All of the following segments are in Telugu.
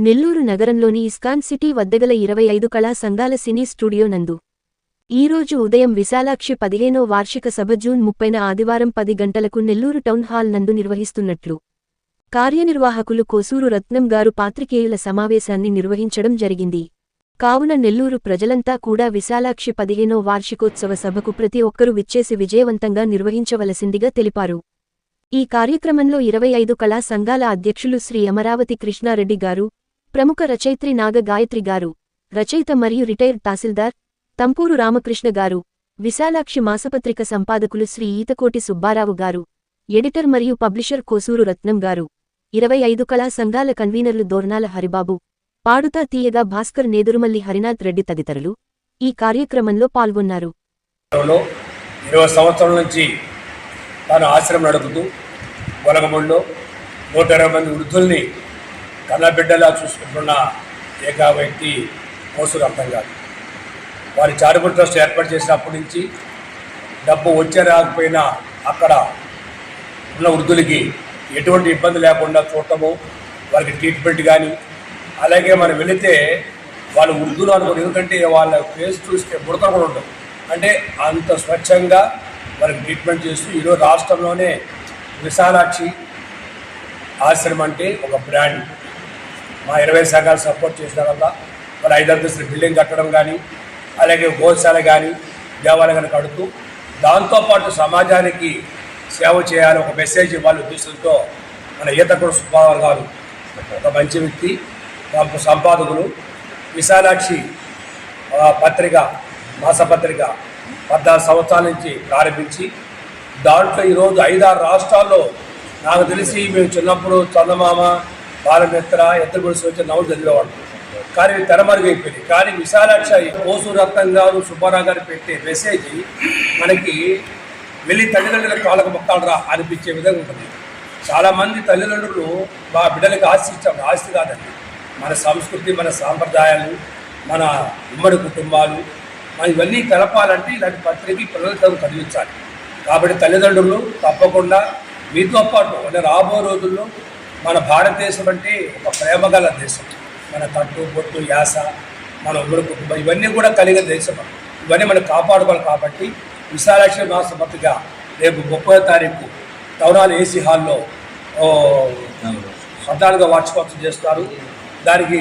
నెల్లూరు నగరంలోని ఇస్కాన్ సిటీ వద్దగల 25 కళా సంఘాల సినీ స్టూడియో నందు ఈరోజు ఉదయం విశాలాక్షి 15వ వార్షిక సభ జూన్ 30న ఆదివారం 10 గంటలకు నెల్లూరు టౌన్ హాల్ నందు నిర్వహిస్తున్నట్లు కార్యనిర్వాహకులు కోసూరు రత్నం గారు పాత్రికేయుల సమావేశాన్ని నిర్వహించడం జరిగింది. కావున నెల్లూరు ప్రజలంతా కూడా విశాలాక్షి 15వ వార్షికోత్సవ సభకు ప్రతి ఒక్కరూ విచ్చేసి విజయవంతంగా నిర్వహించవలసిందిగా తెలిపారు. ఈ కార్యక్రమంలో 25 కళా సంఘాల అధ్యక్షులు శ్రీ అమరావతి కృష్ణారెడ్డి గారు, ప్రముఖ రచయిత్రి నాగ గాయత్రి గారు, రచయిత మరియు రిటైర్డ్ తహసీల్దార్ తంపూరు రామకృష్ణ గారు, విశాలాక్షి మాసపత్రిక సంపాదకులు శ్రీ ఈతకోటి సుబ్బారావు గారు, ఎడిటర్ మరియు పబ్లిషర్ కోసూరు రత్నం గారు, 25 కళా సంఘాల కన్వీనర్లు దోర్నాల హరిబాబు, పాడుతా తీయగా భాస్కర్, నేదురుమల్లి హరినాథ్ రెడ్డి తదితరులు ఈ కార్యక్రమంలో పాల్గొన్నారు. 20 సంవత్సరాల నుంచి తాను ఆశ్రమం నడుపుతూ గొలగముడిలో 120 మంది వృద్ధుల్ని కన్నబిడ్డలా చూసుకుంటున్న ఏకా వ్యక్తి కోసూరు రత్నం గారు. వారి చారిటబుల్ ట్రస్ట్ ఏర్పాటు చేసినప్పటి నుంచి డబ్బు వచ్చే రాకపోయినా అక్కడ ఉన్న వృద్ధులకి ఎటువంటి ఇబ్బంది లేకుండా చూడటము, వారికి ట్రీట్మెంట్ కానీ, అలాగే మనం వెళితే వాళ్ళు వృద్ధులు అనుకోండి, ఎందుకంటే వాళ్ళ ఫేస్ చూస్తే ముడత కూడా ఉండదు, అంటే అంత స్వచ్ఛంగా వారికి ట్రీట్మెంట్ చేస్తూ ఈరోజు రాష్ట్రంలోనే విశాలాక్షి ఆశ్రమం అంటే ఒక బ్రాండ్. మా 20 సంఘాలు సపోర్ట్ చేసిన వల్ల వాళ్ళు 5 అంతస్తుల బిల్డింగ్ కట్టడం కానీ, అలాగే గోశాల కానీ, దేవాలయం కానీ కడుతూ దాంతోపాటు సమాజానికి సేవ చేయాలి, ఒక మెసేజ్ ఇవ్వాలి ఉద్దేశంతో మన ఈతకోటి సుబ్బారావు గారు ఒక మంచి వ్యక్తి, సంపాదకులు. విశాలాక్షి పత్రిక మాసపత్రిక 14 సంవత్సరాల నుంచి ప్రారంభించి దాంట్లో ఈరోజు 5-6 రాష్ట్రాల్లో నాకు తెలిసి మేము చిన్నప్పుడు చందమామ, బాలమిత్ర, ఎత్తుగుడిసి వచ్చే నవ్వులు చదివేవాడు, కానీ తెరమరుగైపోయింది. కానీ విశాలాక్ష కోసూరు రత్నం గారు, సుబ్బారావు గారు పెట్టే మెసేజ్ మనకి వెళ్ళి తల్లిదండ్రులకు కాళ్ళకు మొక్కాలు రా అనిపించే విధంగా ఉంటుంది. చాలామంది తల్లిదండ్రులు మా బిడ్డలకు ఆస్తి ఇచ్చాము, ఆస్తి కాదండి, మన సంస్కృతి, మన సాంప్రదాయాలు, మన ఉమ్మడి కుటుంబాలు, మన ఇవన్నీ తెలపాలంటే ఇలాంటి పత్రిక పిల్లలకు చదివించాలి. కాబట్టి తల్లిదండ్రులు తప్పకుండా మీతో పాటు అంటే రాబో రోజుల్లో మన భారతదేశం అంటే ఒక ప్రేమగల దేశం, మన తట్టు బొట్టు యాస, మన ఉమ్మడి కుటుంబం ఇవన్నీ కూడా కలిగిన దేశం, ఇవన్నీ మనం కాపాడుకోవాలి. కాబట్టి విశాలాక్షి మాసపత్రిక రేపు 30వ తారీఖు టౌన్ ఏసీ హాల్లో 14వ వార్షికోత్సవం చేస్తారు, దానికి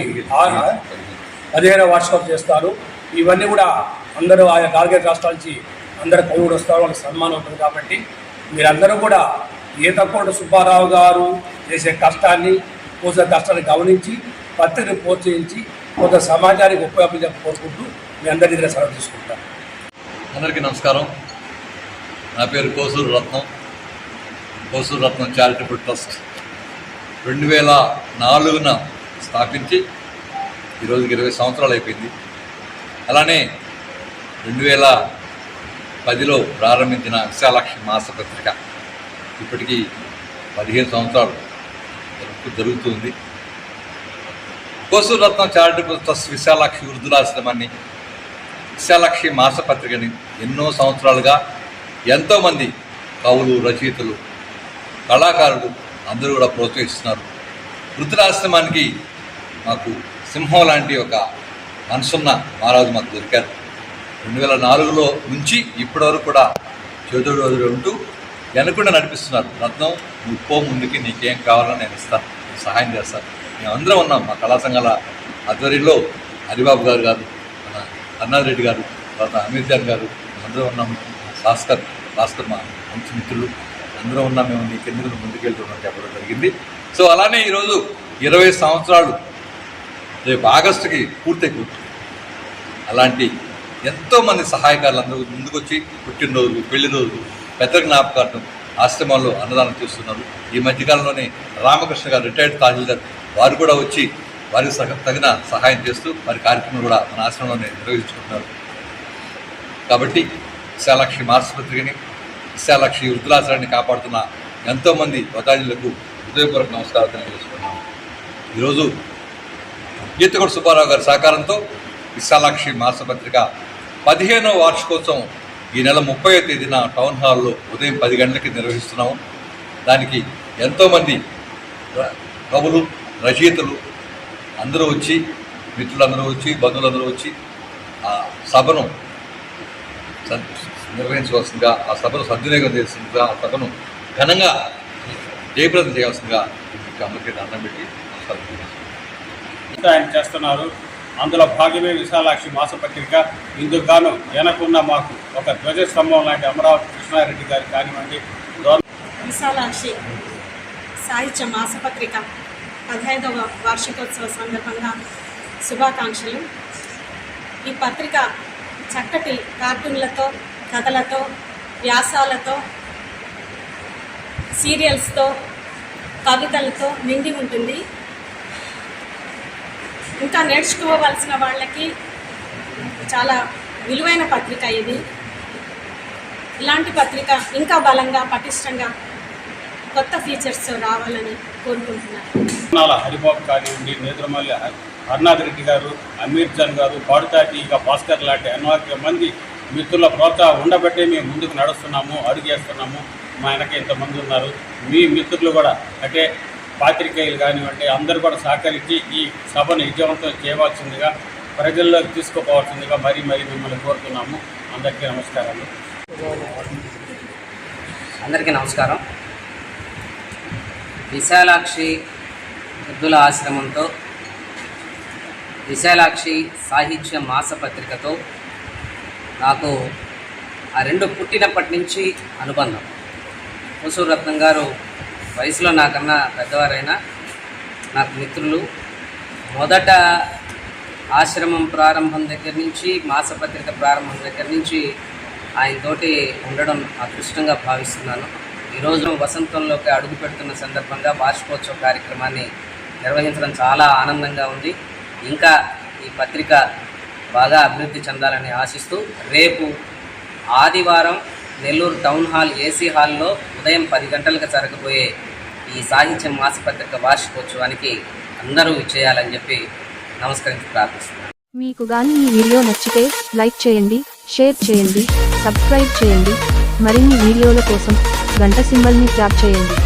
15వ వార్షికోత్సవం చేస్తారు. ఇవన్నీ కూడా అందరూ ఆయా 4 రాష్ట్రాల నుంచి అందరూ కవులు వస్తారు, వాళ్ళకి సన్మానం ఉంటుంది. కాబట్టి మీరందరూ కూడా ఈతకోటి సుబ్బారావు గారు చేసే కష్టాన్ని, కోసే కష్టాన్ని గమనించి పత్రికను ప్రోత్సహించి కొంత సమాజానికి ఉపయోగం కోరుకుంటూ మీ అందరి దగ్గర సెలవు తీసుకుంటాను. అందరికీ నమస్కారం. నా పేరు కోసూరు రత్నం, కోసూరు రత్నం చారిటబుల్ ట్రస్ట్ 2004న స్థాపించి ఈరోజుకి 20 సంవత్సరాలు అయిపోయింది. అలానే 2010లో ప్రారంభించిన విశాలాక్షి మాసపత్రిక ఇప్పటికీ 15 సంవత్సరాలు జరుగుతుంది. కోసూరు రత్నం చారిటబుల్ ట్రస్ట్ విశాలాక్షి వృద్ధులాశ్రమాన్ని, విశాలాక్షి మాసపత్రికని ఎన్నో సంవత్సరాలుగా ఎంతోమంది కవులు, రచయితలు, కళాకారులు అందరూ కూడా ప్రోత్సహిస్తున్నారు. వృద్ధులాశ్రమానికి మాకు సింహం లాంటి ఒక మనసున్న మహారాజు మాకు దొరికారు. 2004లో నుంచి ఇప్పటివరకు కూడా చేదోడు వదిలి ఉంటూ వెనకుండా నడిపిస్తున్నారు. రత్నం నువ్వు ముందుకి నీకేం కావాలని నేను ఇస్తాను, సహాయం చేస్తాను. మేమందరం ఉన్నాం. మా కళా సంఘాల ఆధ్వర్యంలో హరిబాబు గారు, మన హరినాథ్ రెడ్డి గారు, తర్వాత అమిత్ గారు అందరూ ఉన్నాము. భాస్కర్ మా మంచి మిత్రులు అందరూ ఉన్నాం. మేము నీ కింద ముందుకెళ్తున్నాం చెప్పడం జరిగింది. సో అలానే ఈరోజు 20 సంవత్సరాలు రేపు ఆగస్టుకి పూర్తయిపోతుంది. అలాంటి ఎంతోమంది సహాయకారులు అందరూ ముందుకొచ్చి పుట్టినరోజులు, పెళ్లి రోజులు, పెద్ద జ్ఞాపకార్థం ఆశ్రమాల్లో అన్నదానం చేస్తున్నారు. ఈ మధ్యకాలంలోనే రామకృష్ణ గారు, రిటైర్డ్ తహసీల్దార్, వారు కూడా వచ్చి వారికి తగిన సహాయం చేస్తూ వారి కార్యక్రమం కూడా మన ఆశ్రమంలోనే నిర్వహించుకుంటున్నారు. కాబట్టి విశాలాక్షి మాసపత్రికని, విశాలాక్షి వృద్ధులాశ్రమాన్ని కాపాడుతున్న ఎంతోమంది వదాజులకు హృదయపూర్వక నమస్కారాలు తెలియజేసుకున్నాము. ఈరోజు ఈతకోటి సుబ్బారావు గారి సహకారంతో విశాలాక్షి మాసపత్రిక 15వ వార్షికోత్సవం ఈ నెల 30వ తేదీన టౌన్ హాల్లో ఉదయం 10 గంటలకి నిర్వహిస్తున్నాము. దానికి ఎంతోమంది కవులు, రచయితలు, అందరూ వచ్చి, మిత్రులందరూ వచ్చి, బంధువులందరూ వచ్చి ఆ సభను నిర్వహించవలసిందిగా, ఆ సభను సద్వినియోగం చేయాల్సిందిగా, ఆ సభను ఘనంగా జయప్రదం చేయాల్సిందిగా అందరికీ దండం పెట్టి ఆయన చేస్తున్నారు. అందులో భాగమే విశాలాక్షి మాసపత్రిక. ఇందుకు గాను వెనకున్న మాకు ఒక ధ్వజస్తంభం లాంటి అమరావతి కృష్ణారెడ్డి గారు కానివ్వండి, విశాలాక్షి సాహిత్య మాసపత్రిక 15వ వార్షికోత్సవ సందర్భంగా శుభాకాంక్షలు. ఈ పత్రిక చక్కటి కార్టూన్లతో, కథలతో, వ్యాసాలతో, సీరియల్స్తో, కవితలతో నిండి ఉంటుంది. ఇంకా నేర్చుకోవలసిన వాళ్ళకి చాలా విలువైన పత్రిక ఇది. ఇలాంటి పత్రిక ఇంకా బలంగా, పటిష్టంగా కొత్త ఫీచర్స్ రావాలని కోరుకుంటున్నాను. హరిబాబు కానివ్వండి, నేత్రమల్లి హర్నాథ్ రెడ్డి గారు, అమీర్ జాన్ గారు, పాడుతాటి ఇక భాస్కర్ లాంటి అనేక మంది మిత్రుల ప్రోత్సాహం ఉండబట్టే మేము ముందుకు నడుస్తున్నాము, అడుగేస్తున్నాము. మా వెనక ఇంతమంది ఉన్నారు. మీ మిత్రులు కూడా అంటే పాత్రికేయులు కానివ్వండి, అందరూ కూడా సహకరించి ఈ సభను విజయవంతం చేయవలసిందిగా, ప్రజల్లోకి తీసుకుపోవాల్సిందిగా మరీ మిమ్మల్ని కోరుతున్నాము. అందరికీ నమస్కారాలు. అందరికీ నమస్కారం. విశాలాక్షి వృద్ధుల ఆశ్రమంతో, విశాలాక్షి సాహిత్య మాసపత్రికతో నాకు ఆ రెండు పుట్టినప్పటి నుంచి అనుబంధం. హుసూర్ రత్నం గారు వయసులో నాకన్నా పెద్దవారైనా నాకు మిత్రులు. మొదట ఆశ్రమం ప్రారంభం దగ్గర నుంచి, మాసపత్రిక ప్రారంభం దగ్గర నుంచి ఆయనతోటి ఉండడం అదృష్టంగా భావిస్తున్నాను. ఈరోజు వసంతంలోకి అడుగు పెడుతున్న సందర్భంగా వార్షికోత్సవ కార్యక్రమాన్ని నిర్వహించడం చాలా ఆనందంగా ఉంది. ఇంకా ఈ పత్రిక బాగా అభివృద్ధి చెందాలని ఆశిస్తూ, రేపు ఆదివారం నెల్లూరు టౌన్ హాల్ ఏసీ హాల్లో ఉదయం 10 గంటలకు జరగబోయే ఈ సాహిత్య మాసపత్రిక వార్షికోత్సవానికి అందరూ ఇచ్చేయాలని చెప్పి నమస్కరించి ప్రార్థిస్తున్నాను. మీకు గాని ఈ వీడియో నచ్చితే లైక్ చేయండి, షేర్ చేయండి, సబ్స్క్రైబ్ చేయండి. మరిన్ని వీడియోల కోసం గంట సింబల్ని ట్యాప్ చేయండి.